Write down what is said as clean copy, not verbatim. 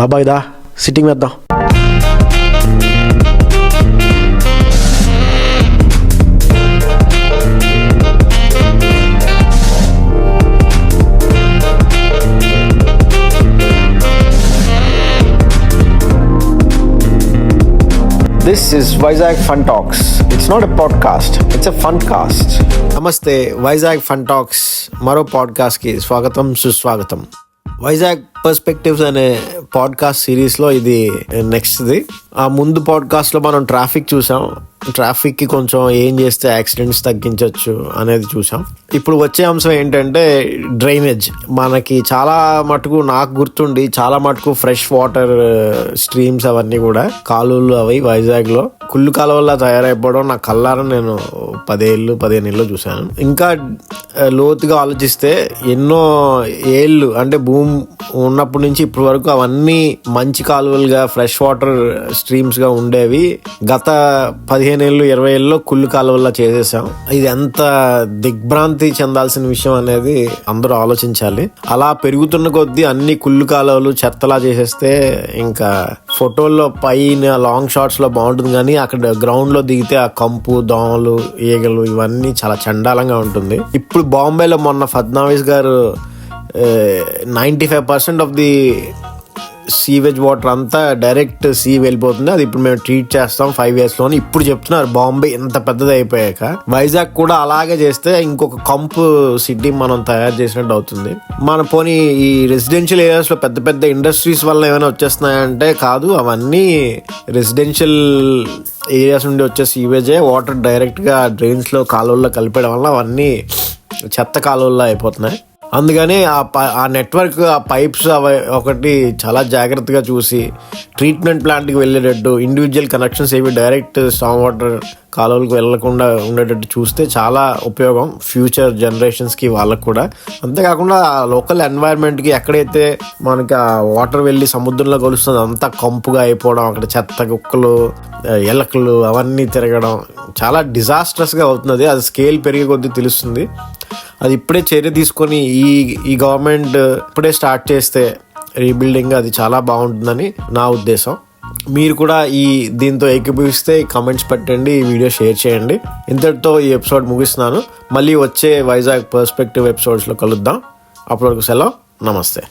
బాబాయ్ దా సిట్టింగ్ వేద్దాం. This is Vizag Fun Talks. It's not a podcast, it's a fun cast. నమస్తే, Vizag fun talks మరో పాడ్కాస్ట్కి స్వాగతం సుస్వాగతం. వైజాగ్ పర్స్పెక్టివ్స్ అనే పాడ్కాస్ట్ సిరీస్లో ఇది నెక్స్ట్ది. ఆ ముందు పాడ్కాస్ట్లో మనం ట్రాఫిక్ చూసాం, ట్రాఫిక్కి కొంచెం ఏం చేస్తే యాక్సిడెంట్స్ తగ్గించవచ్చు అనేది చూసాం. ఇప్పుడు వచ్చే అంశం ఏంటంటే డ్రైనేజ్. మనకి చాలా మటుకు, నాకు గుర్తుండి చాలా మటుకు ఫ్రెష్ వాటర్ స్ట్రీమ్స్ అవన్నీ కూడా కాలువలు అవి వైజాగ్లో కుళ్ళు కాలువల్లా తయారైపోవడం నా కళ్ళారా నేను 15 ఏళ్ళు చూశాను. ఇంకా లోతుగా ఆలోచిస్తే ఎన్నో ఏళ్ళు అంటే భూమి ఉన్నప్పటి నుంచి ఇప్పటి వరకు అవన్నీ మంచి కాలువలుగా ఫ్రెష్ వాటర్ స్ట్రీమ్స్గా ఉండేవి గత 15 ఏళ్ళు 20 ఏళ్ళలో కుళ్ళు కాలువల్లా చేసేసాం. ఇది ఎంత దిగ్భ్రాంతి చెందాల్సిన విషయం అనేది అందరూ ఆలోచించాలి. అలా పెరుగుతున్న కొద్దీ అన్ని కుళ్ళు కాలువలు చెత్తలా చేసేస్తే ఇంకా ఫోటోల్లో పైన లాంగ్ షాట్స్ లో బాగుంటుంది, కానీ అక్కడ గ్రౌండ్ లో దిగితే ఆ కంపు, దోమలు, ఈగలు ఇవన్నీ చాలా చండాలంగా ఉంటుంది. ఇప్పుడు బాంబేలో మొన్న ఫడ్నవీస్ గారు 95% ఆఫ్ ది సీవేజ్ వాటర్ అంతా డైరెక్ట్ సీ వెళ్ళిపోతుంది, అది ఇప్పుడు మేము ట్రీట్ చేస్తాం 5 years లోని ఇప్పుడు చెప్తున్నారు. బాంబే ఇంత పెద్దది అయిపోయాక వైజాగ్ కూడా అలాగే చేస్తే ఇంకొక కంపు సిటీ మనం తయారు చేసినట్టు అవుతుంది. మన పోనీ ఈ రెసిడెన్షియల్ ఏరియాస్ లో పెద్ద పెద్ద ఇండస్ట్రీస్ వల్ల ఏమైనా వచ్చేస్తున్నాయంటే కాదు, అవన్నీ రెసిడెన్షియల్ ఏరియాస్ నుండి వచ్చే సీవేజే వాటర్ డైరెక్ట్ గా డ్రైన్స్ లో కాలువల్లో కలిపేయడం వల్ల అవన్నీ చెత్త కాలువల్లో అయిపోతున్నాయి. అందుకని ఆ నెట్వర్క్, ఆ పైప్స్ అవి ఒకటి చాలా జాగ్రత్తగా చూసి ట్రీట్మెంట్ ప్లాంట్కి వెళ్ళేటట్టు, ఇండివిజువల్ కనెక్షన్స్ ఏవి డైరెక్ట్ స్టామ్ వాటర్ కాలువలకు వెళ్ళకుండా ఉండేటట్టు చూస్తే చాలా ఉపయోగం ఫ్యూచర్ జనరేషన్స్కి, వాళ్ళకు కూడా. అంతేకాకుండా లోకల్ ఎన్వైరన్మెంట్కి ఎక్కడైతే మనకి ఆ వాటర్ వెళ్ళి సముద్రంలో కలుస్తుంది అంతా కంపుగా అయిపోవడం, అక్కడ చెత్త కుక్కలు, ఎలకలు అవన్నీ తిరగడం చాలా డిజాస్ట్రస్గా అవుతుంది. అది స్కేల్ పెరిగే కొద్దీ తెలుస్తుంది. అది ఇప్పుడే చర్య తీసుకొని ఈ గవర్నమెంట్ ఇప్పుడే స్టార్ట్ చేస్తే రీబిల్డింగ్ అది చాలా బాగుంటుందని నా ఉద్దేశం. మీరు కూడా దీంతో ఏకీభవిస్తే కామెంట్స్ పెట్టండి, ఈ వీడియో షేర్ చేయండి. ఇంతటితో ఈ ఎపిసోడ్ ముగిస్తున్నాను. మళ్ళీ వచ్చే వైజాగ్ పర్స్పెక్టివ్ ఎపిసోడ్స్లో కలుద్దాం. అప్పటి వరకు సెలవు, నమస్తే.